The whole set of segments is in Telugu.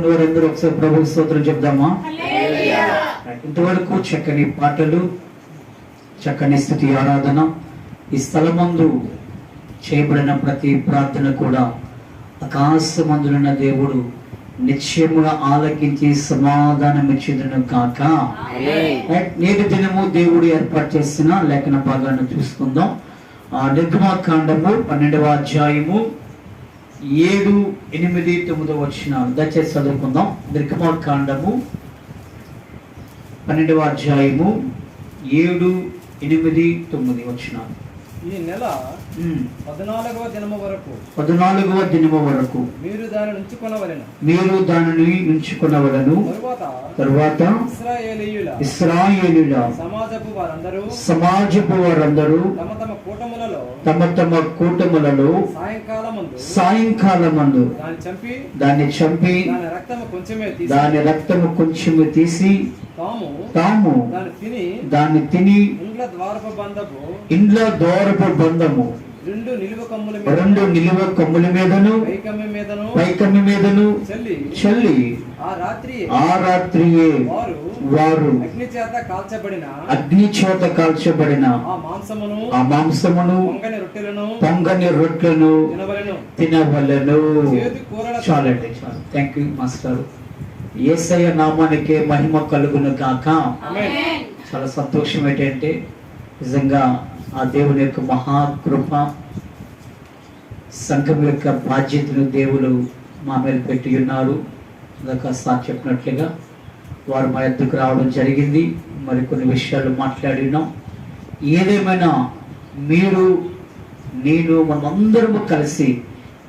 ఉన్న వారందరూ ఒకసారి ప్రభువు స్తోత్రం చెప్దామా? ఇంతవరకు చక్కని పాటలు, చక్కని స్తుతి ఆరాధన, ఈ స్థలమందు చేయబడిన ప్రతి ప్రార్థన కూడా ఆకాశమందులున్న దేవుడు నిశ్చయముగా ఆలకించి సమాధానం ఇచ్చేదను కాక. నేటి దినము దేవుడు ఏర్పాటు చేసిన లేఖన భాగాన్ని చూసుకుందాం. నిర్గమకాండము 12వ అధ్యాయము 7, 8, 9 వచనాలు దయచేసి చదువుకుందాం. నిర్గమకాండము 12వ అధ్యాయము 7, 8, 9 వచనాలు. ఈ నెల 14వ దినము వరకు మీరు దానిని ఉంచుకొనవలెను. తరువాత ఇశ్రాయేలీయుల సమాజపు వారందరూ తమ తమ కూటములలో సాయంకాలమందు దాన్ని చంపి దాని రక్తము కొంచెము తీసి తాము దాన్ని తిని ఇండ్ల ద్వారపు బంధము 2 నిలువ కమ్ముల మీదను పైకమ్మి మీదను చల్లి ఆ రాత్రియే వారు అగ్ని చేత కాల్చబడిన ఆ మాంసమును పొంగని రొట్టెలను తినవలెను. చాలండి, చాలు. Thank you master. యేసయ్య నామానికే మహిమ కలుగును కాక. చాలా సంతోషం ఏంటంటే నిజంగా ఆ దేవుని యొక్క మహాకృప, సంఘం యొక్క బాధ్యతను దేవుడు మా మీద పెట్టి ఉన్నారు. సార్ చెప్పినట్లుగా వారు మా ఎద్దుకు రావడం జరిగింది. మరికొన్ని విషయాలు మాట్లాడినాం. ఏదేమైనా మీరు, నేను, మనమందరము కలిసి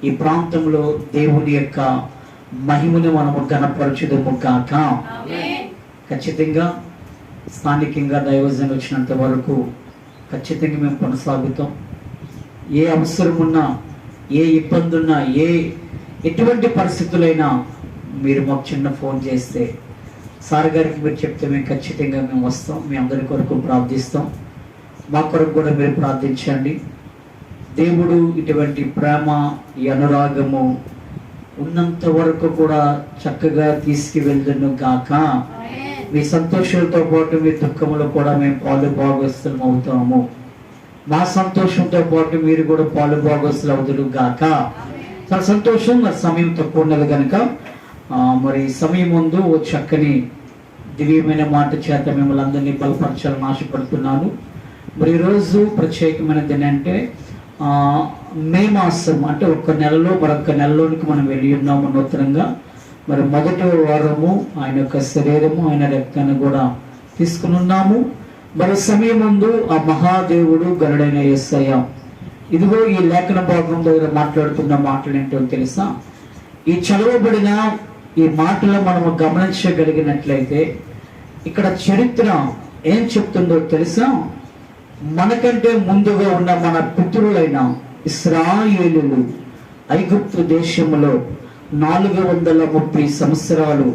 ఈ ప్రాంతంలో దేవుని యొక్క మహిమను మనము ఘనపరచుదము కాక. ఖచ్చితంగా స్థానికంగా దైవజనం వచ్చినంత వరకు ఖచ్చితంగా మేము కొనసాగుతాం. ఏ అవసరం ఉన్నా, ఏ ఇబ్బంది ఉన్నా, ఎటువంటి పరిస్థితులైనా మీరు మాకు చిన్న ఫోన్ చేస్తే సార్ గారికి మీరు చెప్తే మేము ఖచ్చితంగా మేము వస్తాం. మీ అందరి కొరకు ప్రార్థిస్తాం. మా కొరకు కూడా మీరు ప్రార్థించండి. దేవుడు ఇటువంటి ప్రేమ, ఈ అనురాగము ఉన్నంత వరకు కూడా చక్కగా తీసుకువెళ్దును గాక. మీ సంతోషంతో పాటు మీ దుఃఖంలో కూడా మేము పాలు భాగస్తులం అవుతాము. మా సంతోషంతో పాటు మీరు కూడా పాలు భాగస్తులు అవుదురు గాక. చాలా సంతోషం. మరి సమయం తక్కువ ఉన్నది కనుక మరి సమయం ముందు ఓ చక్కని దివ్యమైన మాట చేత మిమ్మల్ని అందరినీ బలపరచాలని ఆశపడుతున్నాను. మరి ఈరోజు ప్రత్యేకమైనది ఏంటంటే మే మాసం, అంటే ఒక్క నెలలో మరొక నెలలోనికి మనం వెళ్ళి ఉన్నాము నూతనంగా. మరి మొదటి వారము ఆయన యొక్క శరీరము, ఆయన రక్తాన్ని కూడా తీసుకుని ఉన్నాము. మరి సమయం ముందు ఆ మహాదేవుడు గరుడైన యేసయ్య ఇదిగో ఈ లేఖన భాగం దగ్గర మాట్లాడుతున్న మాటలు ఏంటో తెలుసా? ఈ చదవబడిన ఈ మాటలు మనము గమనించగలిగినట్లయితే ఇక్కడ చరిత్ర ఏం చెప్తుందో తెలుసా? మనకంటే ముందుగా ఉన్న మన పితరులైన ఇశ్రాయేలీయులు ఐగుప్తు దేశంలో 430 సంవత్సరాలు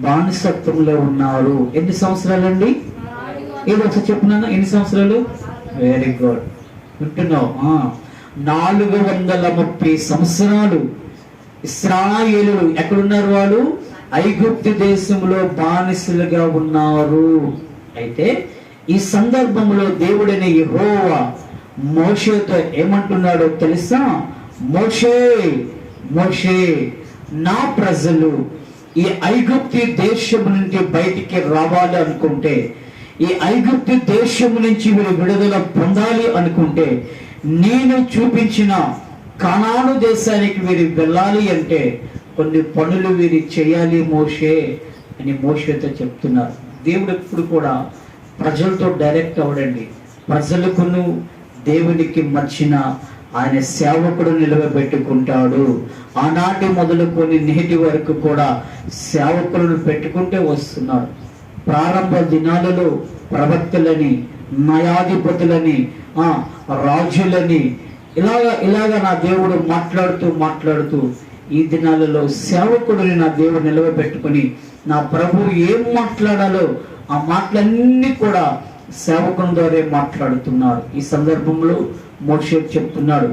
బానిసత్వంలో ఉన్నారు. ఎన్ని సంవత్సరాలండి? ఏదో చెప్పున్నాను, ఎన్ని సంవత్సరాలు? వెరీ గుడ్, వింటున్నావు? 430 సంవత్సరాలు ఇశ్రాయేలీయులు ఎక్కడున్నారు? వాళ్ళు ఐగుప్తు దేశంలో బానిసలుగా ఉన్నారు. అయితే ఈ సందర్భంలో దేవుడైన యెహోవా మోషేతో ఏమంటున్నాడో తెలుసా? మోషే, మోషే, నా ప్రజలు ఈ ఐగుప్తు దేశం నుండి బయటికి రావాలి అనుకుంటే, ఈ ఐగుప్తు దేశం నుంచి వీరు విడుదల పొందాలి అనుకుంటే, నేను చూపించిన కనాను దేశానికి వీరు వెళ్ళాలి అంటే కొన్ని పనులు వీరు చేయాలి మోషే అని మోషేతో చెప్తున్నారు. దేవుడు ఎప్పుడు కూడా ప్రజలతో డైరెక్ట్ అవడండి. ప్రజలకును దేవునికి మర్చిన ఆయన సేవకుడు నిలవబెట్టుకుంటాడు. ఆనాటి మొదలుకొని నేటి వరకు కూడా సేవకులను పెట్టుకుంటే వస్తున్నారు. ప్రారంభ దినాలలో ప్రవక్తలని, న్యాయాధిపతులని, రాజులని ఇలాగా నా దేవుడు మాట్లాడుతూ ఈ దినాలలో సేవకుడిని నా దేవుడు నిలవబెట్టుకుని నా ప్రభు ఏం మాట్లాడాలో ఆ మాటలన్నీ కూడా సేవకుని ద్వారా మాట్లాడుతున్నారు. ఈ సందర్భంలో మోషే చెప్తున్నాడు,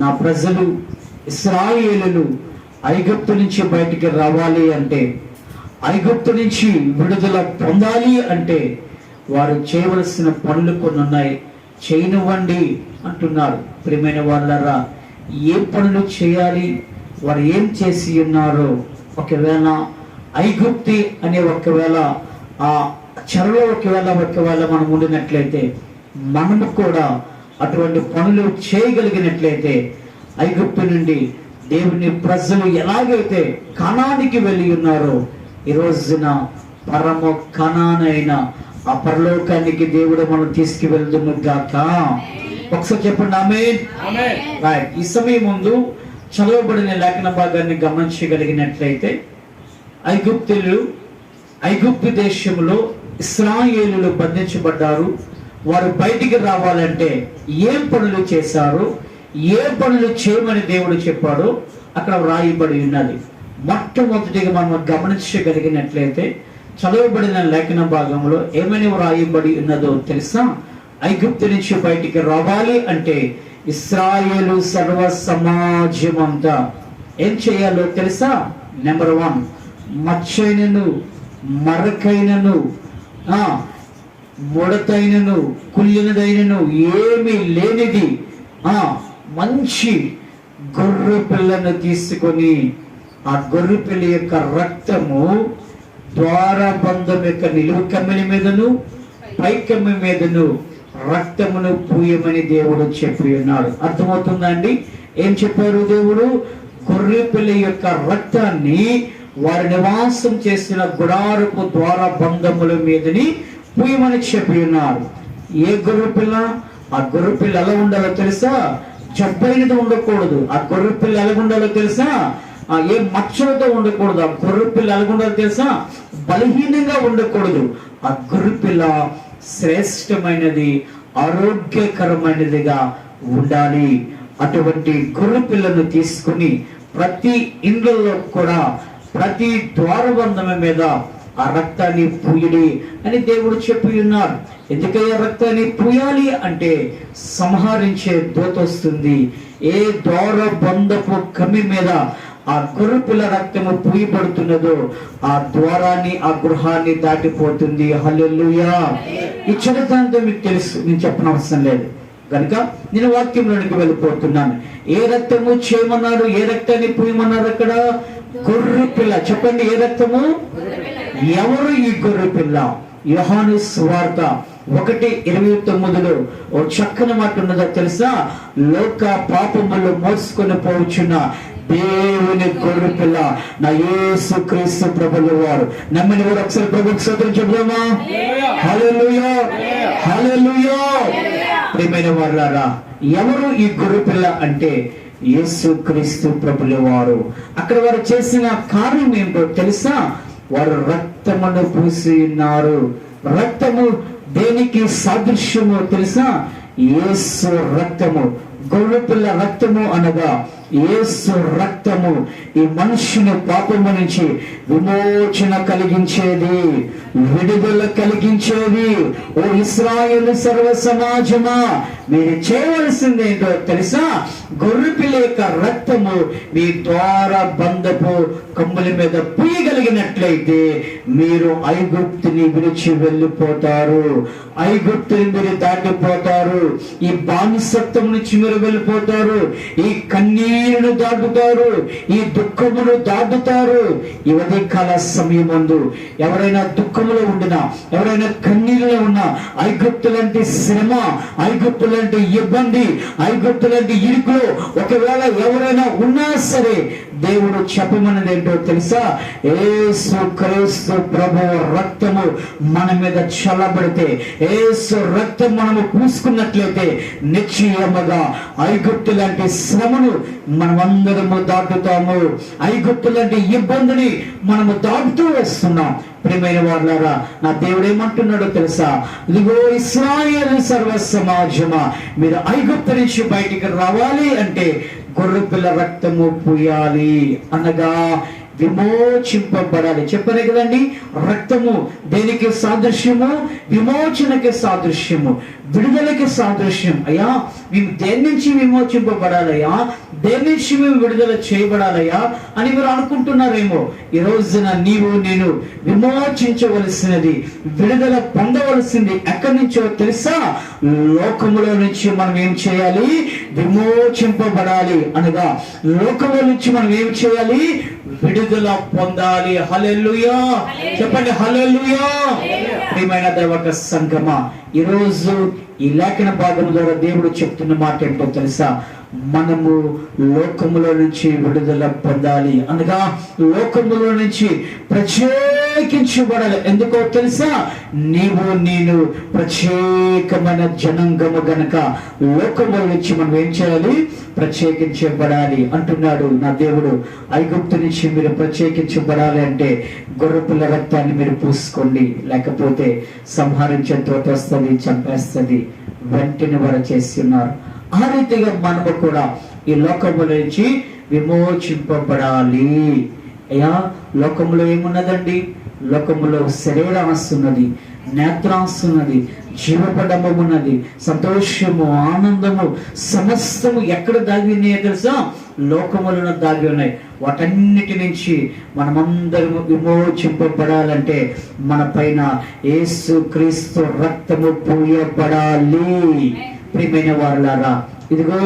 నా ప్రజలు ఇశ్రాయేలులు ఐగుప్తు నుంచి బయటికి రావాలి అంటే, ఐగుప్తు నుంచి విడుదల పొందాలి అంటే వారు చేయవలసిన పనులు కొన్ని ఉన్నాయి. చేయనివ్వండి అంటున్నారు. ప్రియమైన వాళ్ళరా, ఏ పనులు చేయాలి, వారు ఏం చేసి ఉన్నారో, ఒకవేళ ఐగుప్తి అనే ఒకవేళ ఆ చెరలో ఒకవేళ మనం ఉండినట్లయితే, మనము కూడా అటువంటి పనులు చేయగలిగినట్లయితే, ఐగుప్తు నుండి దేవుని ప్రజలు ఎలాగైతే కనానికి వెళ్ళి ఉన్నారో, ఈ రోజున పరమ కనానైన ఆ పరలోకానికి దేవుడు మనం తీసుకువెళ్తున్న గాక. ఒకసారి చెప్పండి ఆమేన్. రైట్. ఈ సమయం ముందు చదవబడిన లేఖన భాగాన్ని గమనించగలిగినట్లయితే, ఐగుప్తు దేశంలో ఇశ్రాయేలులు బంధించబడ్డారు. వారు బయటికి రావాలంటే ఏం పనులు చేశారు, ఏ పనులు చేయమని దేవుడు చెప్పాడో అక్కడ వ్రాయబడి ఉన్నది. మొట్టమొదటిగా మనం గమనించగలిగినట్లయితే, చదవబడిన లేఖన భాగంలో ఏమని వ్రాయబడి ఉన్నదో తెలుసా? ఐగుప్తు నుంచి బయటికి రావాలి అంటే ఇశ్రాయేలు సర్వ సమాజం అంతా ఏం చేయాలో తెలుసా? నెంబర్ 1, మచ్చైనను మరకైనను ముడతైనను కుళ్ళినదైనను ఏమీ లేనిది మంచి గొర్రె పిల్లను తీసుకొని, ఆ గొర్రె పిల్ల యొక్క రక్తము ద్వారబంధం యొక్క నిలువ కమ్మిని మీదను పై కమ్మి మీదను రక్తమును పూయమని దేవుడు చెప్పి ఉన్నాడు. అర్థమవుతుందండి? ఏం చెప్పారు దేవుడు? గొర్రె పిల్ల యొక్క రక్తాన్ని వారి నివాసం చేసిన గుడారపు ద్వారబంధముల మీదని పూయమని చెప్పి ఉన్నారు. ఏ గొర్రె పిల్ల? ఆ గొర్రె పిల్ల ఎలా ఉండాలో తెలుసా? జబ్బైనది ఉండకూడదు. ఆ గొర్రె పిల్ల ఎలా ఉండాలో తెలుసా? ఏ మచ్చలతో ఉండకూడదు. ఆ గొర్రె పిల్ల ఎలా ఉండాలో తెలుసా? బలహీనంగా ఉండకూడదు. ఆ గొర్రె పిల్ల శ్రేష్టమైనది, ఆరోగ్యకరమైనదిగా ఉండాలి. అటువంటి గొర్రె పిల్లను తీసుకుని ప్రతి ఇండ్లలో కూడా ప్రతి ద్వారబంధం మీద ఆ రక్తాన్ని పూయడి అని దేవుడు చెప్పి ఉన్నారు. ఎందుకయ్యా రక్తాన్ని పూయాలి అంటే, సంహరించే దూత వస్తుంది. ఏ ద్వారబంధపు కమ్మి మీద ఆ గొర్రె పిల్ల రక్తము పూయబడుతున్నదో ఆ ద్వారాన్ని, ఆ గృహాన్ని దాటిపోతుంది. హల్లెలూయా. ఈ చరిత్రంతో మీకు తెలుసు, నేను చెప్పనవసరం లేదు కనుక నేను వాక్యంలోనికి వెళ్ళిపోతున్నాను. ఏ రక్తము చేయమన్నారు? ఏ రక్తాన్ని పూయమన్నారు? అక్కడ గొర్రె పిల్ల. చెప్పండి, ఏ రక్తము? ఎవరు ఈ గొర్రె పిల్ల? యోహాను సువార్త 1:29 ఓ చక్కని మాట ఉన్నదో తెలుసా? లోక పాపములు మోసుకొని పోవచ్చున్న దేవుని గొర్రె పిల్ల నా యేసు క్రీస్తు ప్రభువు వారు. నమ్మని వారు ఒకసారి ప్రభువుకి స్తోత్రం చెప్దామా? హల్లెలూయా, హల్లెలూయా. ప్రియమైన వారులారా, ఎవరు ఈ గొర్రె పిల్ల అంటే యేసు క్రీస్తు ప్రభువు వారు. అక్కడ వారు చేసిన కార్యం ఏంటో తెలుసా? వారు రక్తమును పూసి ఉన్నారు. రక్తము దేనికి సాదృశ్యమో తెలుసా? యేసు రక్తము. గొర్రె పిల్ల రక్తము అనగా యేసు రక్తము ఈ మనుషుని పాపము నుంచి విమోచన కలిగించేది, విడుదల కలిగించేది. ఓ ఇశ్రాయేలు సర్వ సమాజమా, మీరు చేయవలసింది ఏంటో తెలుసా? గొర్రె పిల్ల యొక్క రక్తము మీ ద్వారా బంధపు కమ్ముల మీద పూయగలిగినట్లయితే మీరు ఐగుప్తుని విడిచి వెళ్ళిపోతారు. ఐగుప్తుని మీరు దాటిపోతారు. ఈ బానిసత్వం నుంచి మీరు వెళ్ళిపోతారు. ఈ కన్నీరును దాటుతారు. ఈ దుఃఖమును దాటుతారు. ఈ ఉదయకాల సమయమందు ఎవరైనా దుఃఖములో ఉండినా, ఎవరైనా కన్నీరులో ఉన్నా, ఐగుప్తు లాంటి శ్రమ, ఐగుప్తు లాంటి ఇబ్బంది, ఐగుప్తు లాంటి ఇరుకులో ఒకవేళ ఎవరైనా ఉన్నా సరే దేవుడు చెప్పమన్నది ఏంటో తెలుసా? యేసు క్రీస్తు ప్రభువు రక్తము మన మీద చల్లబడితే, యేసు రక్తం మనము పూసుకున్నట్లయితే నిశ్చయముగా ఐగుప్తు లాంటి శ్రమను మనమందరము దాటుతాము. ఐగుప్తు లాంటి ఇబ్బందిని మనము దాటుతూ వస్తున్నాం. ప్రియమైన వారులారా, నా దేవుడు ఏమంటున్నాడో తెలుసా? ఇదిగో ఇశ్రాయేలు సర్వ సమాజమా, మీరు ఐగుప్తు నుంచి బయటికి రావాలి అంటే గొర్రె పిల్ల రక్తము పూయాలి అనగా విమోచింపబడాలి. చెప్పారు కదండి, రక్తము దేనికి సాదృశ్యము? విమోచనకి సాదృశ్యము, విడుదలకి సాదృశ్యం. అయ్యా మేము దేని నుంచి విమోచింపబడాలయ్యా, దేని నుంచి మేము విడుదల చేయబడాలయ్యా అని మీరు అనుకుంటున్నారేమో. ఈ రోజున నీవు నేను విమోచించవలసినది, విడుదల పొందవలసింది ఎక్కడి నుంచో తెలుసా? లోకములో నుంచి మనం ఏం చేయాలి? విమోచింపబడాలి. అనగా లోకముల నుంచి మనం ఏం చేయాలి? విడుదల పొందాలి. హల్లెలూయా చెప్పండి, హల్లెలూయా. ప్రియమైన దైవ సంగమా, ఈరోజు ఈ లేఖన భాగం ద్వారా దేవుడు చెప్తున్న మాట ఏంటో తెలుసా? మనము లోకములో నుంచి విడుదల పొందాలి. అనగా లోకములో నుంచి ప్రత్యేకించబడాలి. ఎందుకో తెలుసా? నీవు నేను ప్రత్యేకమైన జనాంగము గనక లోకముల నుంచి మనం ఏం చేయాలి? ప్రత్యేకించబడాలి అంటున్నాడు నా దేవుడు. ఐగుప్తు నుంచి మీరు ప్రత్యేకించబడాలి అంటే గొర్రెపిల్ల రక్తాన్ని మీరు పూసుకోండి, లేకపోతే సంహరించే తోట వస్తుంది, చంపేస్తుంది, వెంటనే వారు చేసి ఉన్నారు. ఆ రీతిగా మనము కూడా ఈ లోకముల నుంచి విమోచింపబడాలి. అయ్యా లోకములో ఏమున్నదండి? లోకములో శరీరాంశ ఉన్నది, నేత్రాంశ ఉన్నది, జీవపడము ఉన్నది, సంతోషము, ఆనందము సమస్తము ఎక్కడ దాగి ఉన్నాయో తెలుసా? లోకములను దాగి ఉన్నాయి. వాటన్నిటి నుంచి మనమందరము విమోచింపబడాలంటే మన పైన యేసు క్రీస్తు రక్తము పూయబడాలి. ప్రియమైన వారులారా, ఇదిగో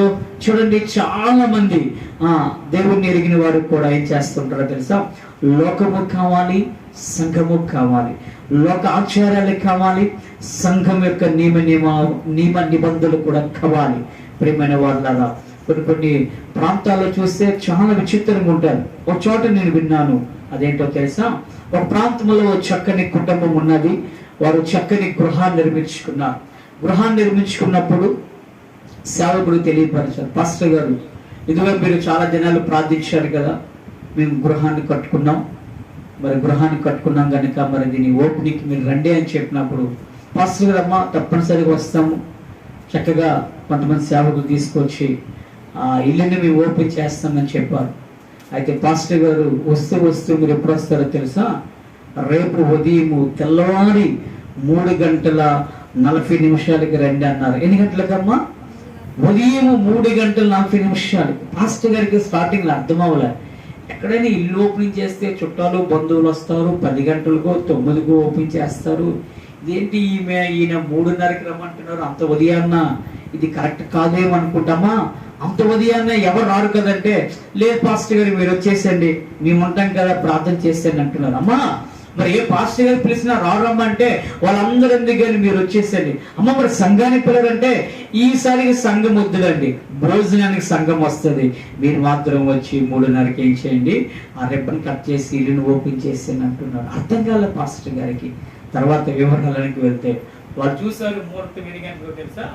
చూడండి, చాలా మంది దేవుణ్ణి ఎరిగిన వారు కూడా ఏం చేస్తుంటారో తెలుసా? లోకము కావాలి, సంఘము కావాలి, లోక ఆచారాలు కావాలి, సంఘం యొక్క నియమ నిబంధనలు కూడా కావాలి. ప్రియమైన వారులారా, కొన్ని ప్రాంతాల్లో చూస్తే చాలా విచిత్రంగా ఉంటారు. ఒక చోట నేను విన్నాను, అదేంటో తెలుసా? ఒక ప్రాంతంలో చక్కని కుటుంబం ఉన్నది. వారు చక్కని గృహాన్ని నిర్మించుకున్నారు. గృహాన్ని నిర్మించుకున్నప్పుడు సేవకుడు తెలియపరిచారు, పాస్టర్ గారు ఇదిగో మీరు చాలా దినాలు ప్రార్థించారు కదా, మేము గృహాన్ని కట్టుకున్నాం, మరి గృహాన్ని కట్టుకున్నాం కనుక మరి దీని ఓపెనింగ్కి మీరు రండి అని చెప్పినప్పుడు పాస్టర్ గారు, అమ్మ తప్పనిసరిగా వస్తాము, చక్కగా కొంతమంది సేవకులు తీసుకొచ్చి ఆ ఇల్లుని మేము ఓపెన్ చేస్తామని చెప్పారు. అయితే పాస్టర్ గారు వస్తూ మీరు ఎప్పుడు వస్తారో తెలుసా? రేపు ఉదయం తెల్లవారి 3:40 రండి అన్నారు. ఎన్ని గంటలకమ్మా? ఉదయం 3:40. పాస్టర్ గారికి స్టార్టింగ్ లో అర్థం అవ్వలే. ఎక్కడైనా ఇల్లు ఓపెనింగ్ చేస్తే చుట్టాలు బంధువులు వస్తారు, 10 గంటలకో 9కో ఓపెన్ చేస్తారు. ఇదేంటి ఈయన 3:30కి రమ్మంటున్నారు, అంత ఉదయాన్న ఇది కరెక్ట్ కాదేమనుకుంటామా? అంత ఉదయాన్న ఎవరు రారు కదంటే, లేదు పాస్టర్ గారు మీరు వచ్చేసండి, మేము ఉంటాం కదా, ప్రార్థన చేసేయండి అంటున్నారు. అమ్మా మరి ఏ పాస్టర్ గారు పిలిచినా రారమ్మంటే వాళ్ళందరూ ఎందుకు మీరు వచ్చేసండి. అమ్మ మరి సంఘానికి పిల్లరంటే ఈసారికి సంఘం వద్దులండి, భోజనానికి సంఘం వస్తుంది, మీరు మాత్రం వచ్చి 3:30కి ఏం చేయండి, ఆ రిబ్బన్ కట్ చేసి ఇల్లును ఓపెన్ చేసేయండి అంటున్నారు. అర్థం కాలే పాస్టర్ గారికి. తర్వాత వివరాలకి వెళ్తే వాళ్ళు చూసారు ముహూర్తం ఎన్ని గంటలకు తెలుసా?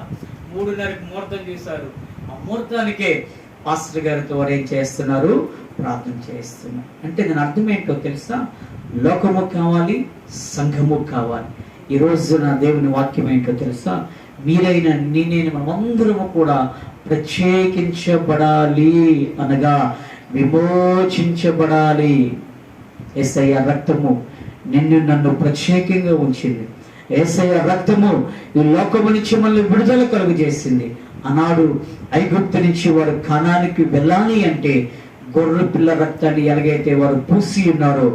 3:30కి ముహూర్తం చూశారు. ఆ ముహూర్తానికే పాస్టర్ గారితో వారు ఏం చేస్తున్నారు? ప్రార్థన చేస్తున్నారు. అంటే దాని అర్థం ఏంటో తెలుసా? లోకము కావాలి, సంఘము కావాలి. ఈ రోజు నా దేవుని వాక్యం ఏంటో తెలుసా? మీరైనా నేనైనా మనమందరము కూడా ప్రత్యేకించబడాలి, అనగా విమోచించబడాలి. యేసయ్య రక్తము నిన్ను నన్ను ప్రత్యేకంగా ఉంచింది. యేసయ్య రక్తము ఈ లోకము నుంచి మనల్ని విడుదల కలుగు చేసింది. ఆనాడు ఐగుప్తు నుంచి వారు కనానికి వెళ్ళాలి అంటే గొర్రె పిల్ల రక్తాన్ని ఎలాగైతే వారు పూసి ఉన్నారో,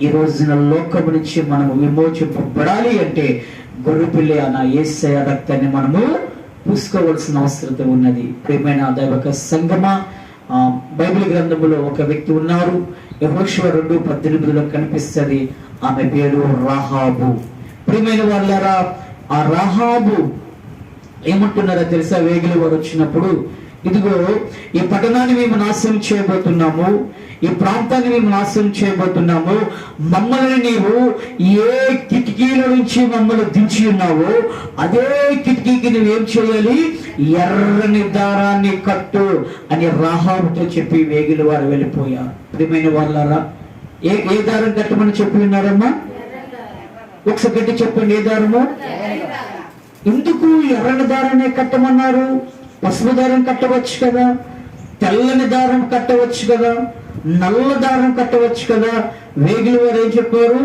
ఈ రోజున లోకము నుంచి మనము విమోచింపబడాలి అంటే గొర్రె పిల్ల అన్న యేసయ్య రక్తాన్ని మనము పూసుకోవలసిన అవసరం ఉన్నది. ప్రియమైన దైవ సంగమా, బైబిల్ గ్రంథములో ఒక వ్యక్తి ఉన్నారు, యెహోషువ 2:18 కనిపిస్తుంది. ఆమె పేరు రాహాబు. ప్రియమైన వాళ్ళారా, ఆ రాహాబు ఏమంటున్నారో తెలుసా? వేగులు వారు వచ్చినప్పుడు, ఇదిగో ఈ పట్టణాన్ని మేము నాశనం చేయబోతున్నాము, ఈ ప్రాంతాన్ని మేము నాశనం చేయబోతున్నాము, మమ్మల్ని నీవు ఏ కిటికీల నుంచి మమ్మల్ని దించి ఉన్నావో అదే కిటికీకి నువ్వేం చేయాలి? ఎర్రని దారాన్ని కట్టు అని రాహాబుతో చెప్పి వేగులు వారు వెళ్ళిపోయారు. ప్రియమైన వాళ్ళారా, ఏ దారం కట్టమని చెప్పి ఉన్నారమ్మా? ఒకసారి గట్టి చెప్పండి, ఏ దారము? ఎందుకు ఎర్రని దారాన్ని కట్టమన్నారు? పసుపు దారం కట్టవచ్చు కదా, తెల్లని దారం కట్టవచ్చు కదా, నల్ల దారం కట్టవచ్చు కదా. వేగుల వారు ఏం చెప్పారు?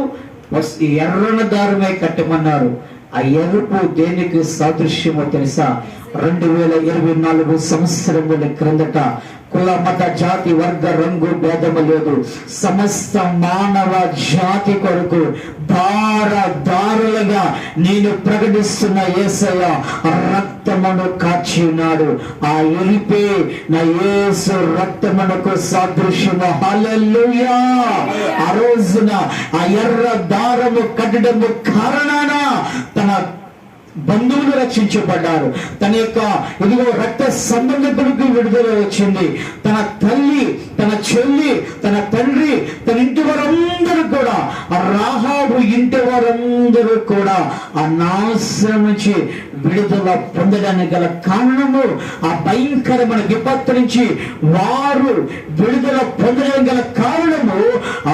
ఎర్రన దారమే కట్టమన్నారు. ఆ ఎరుపు దేనికి సాదృశ్యమో తెలుసా? 2024 సంవత్సరముల క్రిందట కుల మత జాతి వర్గ రంగు భేదము లేదు, సమస్త మానవ జాతి కొరకు దారులుగా నేను ప్రకటిస్తున్న యేసయ్య రక్తమును కాచి ఉన్నాడు. ఆ ఎరిపే నా యేసు రక్తమునకు సాదృశ్యము. హల్లెలూయా. ఆ రోజున ఆ ఎర్ర దారము కట్టడము కారణాన తన బంధువులు రక్షించబడ్డారు. తన యొక్క ఇదిగో రక్త సంబంధికుడికి విడుదల వచ్చింది. తన తల్లి, తన చెల్లి, తన తండ్రి, తన ఇంటి వారందరూ కూడా, రాహాబు ఇంటి వారందరూ కూడా ఆ నాశనం నుంచి విడుదల పొందడానికి గల కారణము, ఆ భయంకరమైన విపత్తు నుంచి వారు విడుదల పొందడానికి గల కారణము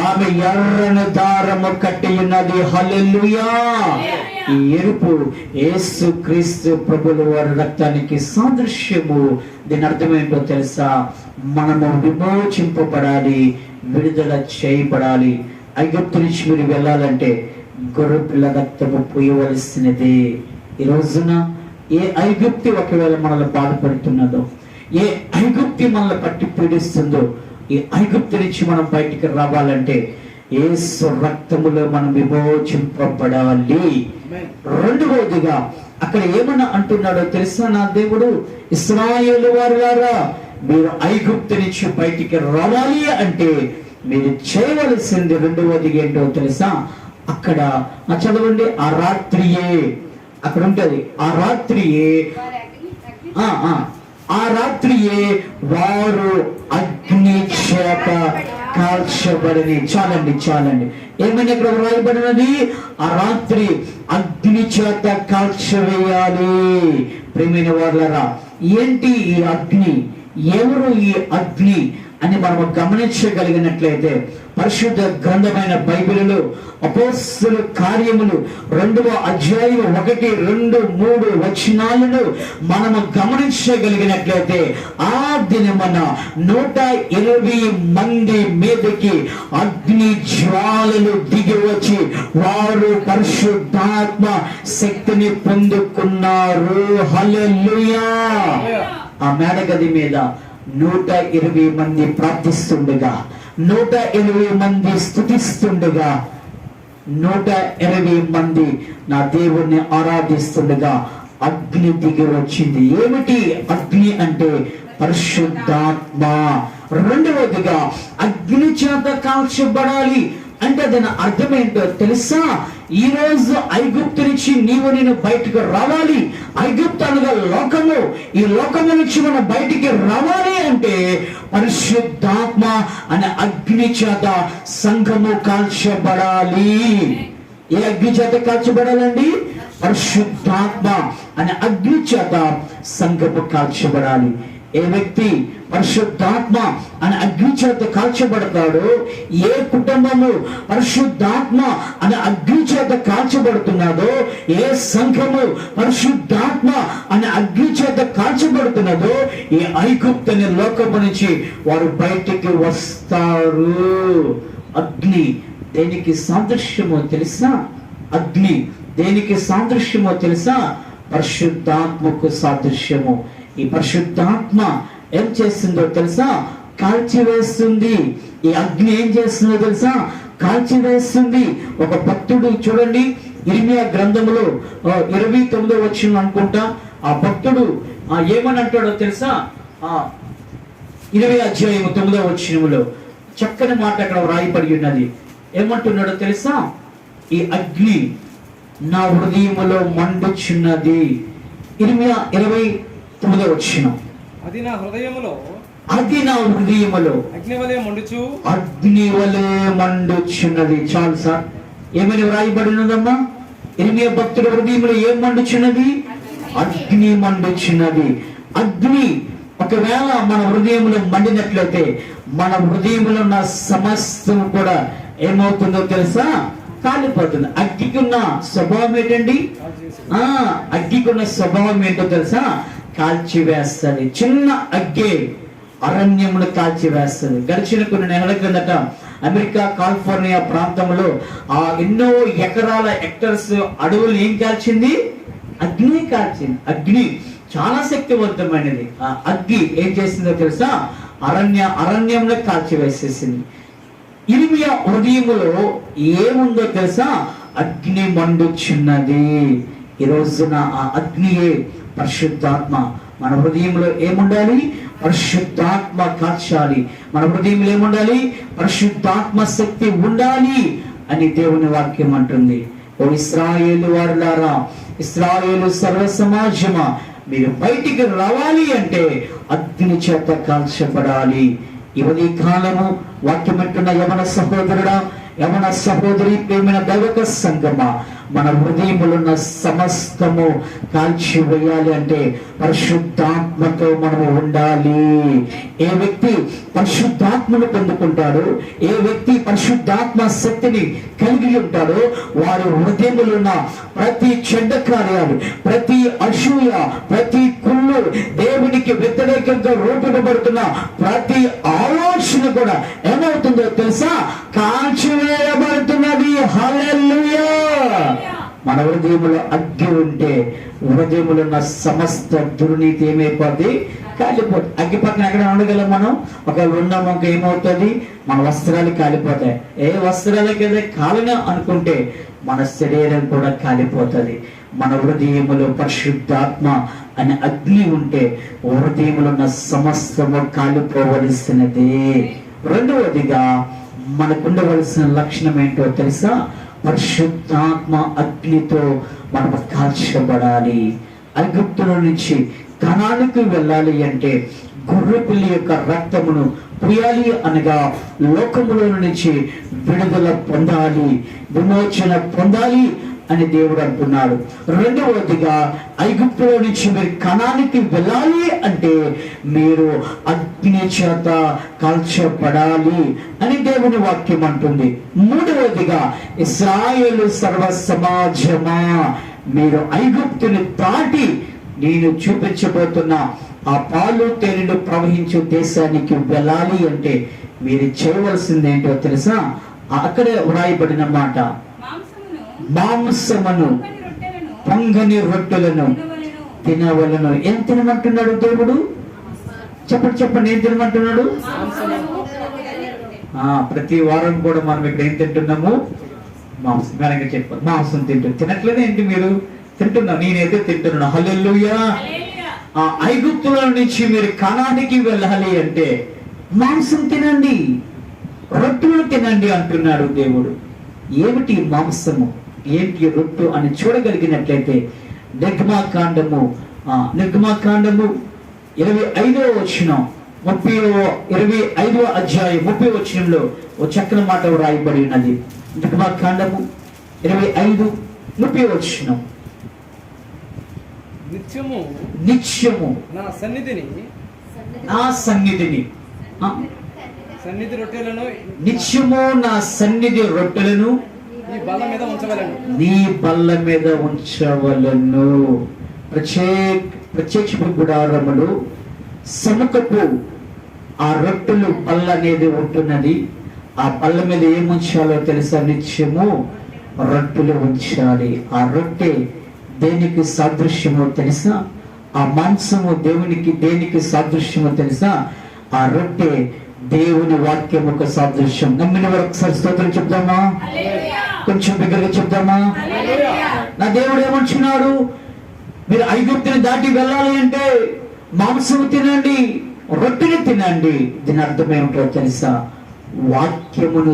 ఆమె ఎర్రని దారము కట్టి ఉన్నది. హల్లెలూయా. ఈ ఎరుపు యేసు క్రీస్తు ప్రభుల వారి రక్తానికి సాదృశ్యము. దీని అర్థం ఏంటో తెలుసా? మనము విమోచింపబడాలి, విడుదల చేయబడాలి. ఐగుప్తు నుంచి మీరు వెళ్ళాలంటే గొర్రె పిల్ల రక్తము పోయవలసినదే. ఈ రోజున ఏ ఐగుప్తి ఒకవేళ మనల్ని బాధపడుతున్నదో, ఏ ఐగుప్తి మనల్ని పట్టి పీడిస్తుందో, ఈ ఐగుప్తు నుంచి మనం బయటికి రావాలంటే యేసు రక్తములో మనం విమోచింపబడాలి. రెండవదిగా అక్కడ ఏమన్నా అంటున్నాడో తెలుసా? నా దేవుడు, ఇశ్రాయేలు వారులారా, మీరు ఐగుప్తు నుంచి బయటికి రావాలి అంటే మీరు చేయవలసింది రెండవది ఏంటో తెలుసా? అక్కడ చదవండి. ఆ రాత్రియే అక్కడ ఉంటది. ఆ రాత్రియే వారు అగ్ని చేత కాల్చబడని. చాలండి. ఏమైనా ఇక్కడ రాయబడినది? ఆ రాత్రి అగ్ని చేత కాల్చవేయాలి. ప్రియమైన వారులారా, ఏంటి ఈ అగ్ని? ఎవరు ఈ అగ్ని అని మనం గమనించగలిగినట్లయితే పరిశుద్ధ గ్రంథమైన బైబిలులో అపోస్తలుల కార్యములు 2వ అధ్యాయం 1, 2, 3 వచనాలను మనము గమనించగలిగినట్లయితే ఆ దినమున 120 మంది మీదకి అగ్ని జ్వాలలు దిగి వచ్చి వారు పరిశుద్ధాత్మ శక్తిని పొందుకున్నారు. హల్లెలూయా. ఆ మేడగది మీద 120 మంది ప్రార్థిస్తుండగా, 120 మంది స్తుతిస్తుండగా, 120 మంది నా దేవుణ్ణి ఆరాధిస్తుండగా అగ్ని దిగి వచ్చింది. ఏమిటి అగ్ని అంటే? పరిశుద్ధాత్మ. రెండవదిగా అగ్ని చేత కాల్చబడాలి అంటే దాని అర్థం ఏంటో తెలుసా? ఈ రోజు ఐగుప్తు నుంచి నేను బయటకు రావాలి. ఐగుప్తు అనగా లోకము. ఈ లోకము నుంచి మనం బయటికి రావాలి అంటే పరిశుద్ధాత్మ అనే అగ్ని చేత సంఘము కాల్చబడాలి. ఏ అగ్ని చేత కాల్చబడాలండి? పరిశుద్ధాత్మ అనే అగ్ని చేత సంఘము కాల్చబడాలి. ఏ వ్యక్తి పరిశుద్ధాత్మ అనే అగ్ని చేత కాల్చబడతాడో, ఏ కుటుంబము పరిశుద్ధాత్మ అనే అగ్ని చేత కాల్చబడుతున్నదో, ఏ సంఘము పరిశుద్ధాత్మ అనే అగ్ని చేత కాల్చబడుతున్నదో, ఈ ఐగుప్తు అనే లోకము నుంచి వారు బయటికి వస్తారు. అగ్ని దేనికి సాదృశ్యమో తెలుసా? అగ్ని దేనికి సాదృశ్యమో తెలుసా? పరిశుద్ధాత్మకు సాదృశ్యము. ఈ పరిశుద్ధాత్మ ఏం చేస్తుందో తెలుసా? కాల్చివేస్తుంది. ఈ అగ్ని ఏం చేస్తుందో తెలుసా? కాల్చివేస్తుంది. ఒక భక్తుడు చూడండి, ఇర్మియా గ్రంథములో 29వ వచనం అనుకుంటా, ఆ భక్తుడు ఏమని అంటాడో తెలుసా? 20వ అధ్యాయం 9వ వచనములో చక్కని మాట అక్కడ రాయబడి ఉన్నది. ఏమంటున్నాడో తెలుసా? ఈ అగ్ని నా హృదయములో మండుచున్నది. ఇర్మియా 29వ వచనం. అది నా హృదయములో అగ్ని వలె మండుచున్నది. చాలు సార్. ఏమని వ్రాయబడినదమ్మా? ఇర్మియా భక్తుడి హృదయంలో ఏం మండుచున్నది? అగ్ని మండుచున్నది. అగ్ని ఒకవేళ మన హృదయంలో మండినట్లయితే మన హృదయంలో ఉన్న సమస్తం కూడా ఏమవుతుందో తెలుసా? కాలిపోతుంది. అగ్గికున్న స్వభావం ఏంటండి? అగ్గికున్న స్వభావం ఏంటో తెలుసా? కాల్చివేస్తుంది. చిన్న అగ్గే అరణ్యమును కాల్చివేస్తుంది. గడిచిన కొన్ని నెలల క్రిందట అమెరికా కాలిఫోర్నియా ప్రాంతంలో ఆ ఎన్నో ఎకరాల హెక్టర్స్ అడవులు ఏం కాల్చింది? అగ్ని కాల్చింది. అగ్ని చాలా శక్తివంతమైనది. ఆ అగ్ని ఏం చేసిందో తెలుసా? అరణ్యంలో కాల్చివేసేసింది. ఇర్మియా హృదయములో ఏముందో తెలుసా? అగ్ని మండుచున్నది. ఈ రోజున ఆ అగ్నియే పరిశుద్ధాత్మ. మన హృదయంలో ఏముండాలి? పరిశుద్ధాత్మ కాల్చాలి. మన హృదయంలో ఏముండాలి? పరిశుద్ధాత్మ శక్తి ఉండాలి అని దేవుని వాక్యం అంటుంది. ఓ ఇశ్రాయేలు వారులారా, ఇశ్రాయేలు సర్వ సమాజమా, మీరు బయటికి రావాలి అంటే అగ్ని చేత కాల్చబడాలి. ఈ కాలము వాక్యం అంటున్న యవన సహోదరుడా, యవన సహోదరి, ప్రేమైన దైవక సంగమా, మన హృదయములున్న సమస్తము కాల్చివేయాలి అంటే పరిశుద్ధాత్మతో మనము ఉండాలి. ఏ వ్యక్తి పరిశుద్ధాత్మను పొందుకుంటాడో, ఏ వ్యక్తి పరిశుద్ధాత్మ శక్తిని కలిగి ఉంటాడో, వారి హృదయములున్న ప్రతి చెడ్డ కార్యాలు, ప్రతి అసూయ, ప్రతి కుళ్ళు, దేవునికి వ్యతిరేకంగా రూపకబడుతున్న ప్రతి ఆలోచన కూడా ఏమవుతుందో తెలుసా? కాల్చివేయబడుతున్నది. హల్లెలూయా. మన హృదయములో అగ్ని ఉంటే హృదయములో ఉన్న సమస్త దుర్నీతి ఏమైపోద్ది? కాలిపోతుంది. అగ్గి పక్కన ఎక్కడ ఉండగలం మనం? ఒకవేళ ఉన్నాము ఏమవుతుంది? మన వస్త్రాలు కాలిపోతాయి. ఏ వస్త్రాలకైతే కాలిన అనుకుంటే మన శరీరం కూడా కాలిపోతుంది. మన హృదయములో పరిశుద్ధాత్మ అనే అగ్ని ఉంటే హృదయములో ఉన్న సమస్తము కాలిపోవలసినది. రెండవదిగా మనకుండవలసిన లక్షణం ఏంటో తెలుసా? పరిశుద్ధాత్మ అగ్నితో మనం కాల్చబడాలి. ఐగుప్తుల నుంచి కనానుకు వెళ్ళాలి అంటే గొర్రెపిల్లి యొక్క రక్తమును పూయాలి అనగా లోకములో నుంచి విడుదల పొందాలి, విమోచన పొందాలి అని దేవుడు అంటున్నాడు. రెండవదిగా ఐగుప్తులో నుంచి మీరు కనానికి వెళ్ళాలి అంటే మీరు అగ్ని చేత కాల్చబడాలి అని దేవుని వాక్యం అంటుంది. మూడవదిగా ఇశ్రాయేలు సర్వ సమాజమా, మీరు ఐగుప్తుని దాటి నేను చూపించబోతున్న ఆ పాలు తేనెలు ప్రవహించే దేశానికి వెళ్ళాలి అంటే మీరు చేయవలసింది ఏంటో తెలుసా? అక్కడే వ్రాయబడిన మాట, మాంసమును పొంగని రొట్టెలను తినవలను. ఏం తినమంటున్నాడు దేవుడు? చెప్పండి ఏం తినమంటున్నాడు? ప్రతి వారం కూడా మనం ఇక్కడ ఏం తింటున్నాము? మాంసం. కనుక చెప్పారు మాంసం తినట్లేదు ఏంటి? మీరు తింటున్నాను, నేనైతే తింటున్నాను. హల్లెలూయా. ఆ ఐగుప్తుల నుంచి మీరు కనానికి వెళ్ళాలి అంటే మాంసం తినండి, రొట్టెలు తినండి అంటున్నాడు దేవుడు. ఏమిటి మాంసము, ఏంటి రొట్టు అని చూడగలిగినట్లయితే నిర్గమాకాండము 25వ వచనం 25వ అధ్యాయం 30వ వచనంలో ఓ చక్కని మాట రాయబడి ఉన్నది. నిర్గమాకాండము 25:30వ వచనం, నిత్యము నా సన్నిధిని సన్నిధి రొట్టెలను, నిత్యము నా సన్నిధి రొట్టెలను నీ బల్ల మీద ఉంచవలను. ప్రత్యక్ష గుడారములు సముఖపు ఆ రొట్టెలు బల్ల అనేది ఉంటున్నది. ఆ బల్ల మీద ఏముంచాలో తెలుసా? నిత్యము రొట్టెలు ఉంచాలి. ఆ రొట్టె దేనికి సాదృశ్యమో తెలుసా? ఆ మాంసము దేనికి సాదృశ్యమో తెలుసా? ఆ రొట్టె దేవుని వాక్యం ఒక సాదృశ్యం. నమ్మిన వారు ఒకసారి స్తోత్రం చెప్దామా? కొంచెం బిగ్గరగా చెప్దామా? నా దేవుడు ఏమంటున్నాడు? మీరు ఐగుప్తుని దాటి వెళ్ళాలి అంటే మాంసము తినండి, రొట్టెని తినండి. దీని అర్థం ఏమిటో తెలుసా? వాక్యమును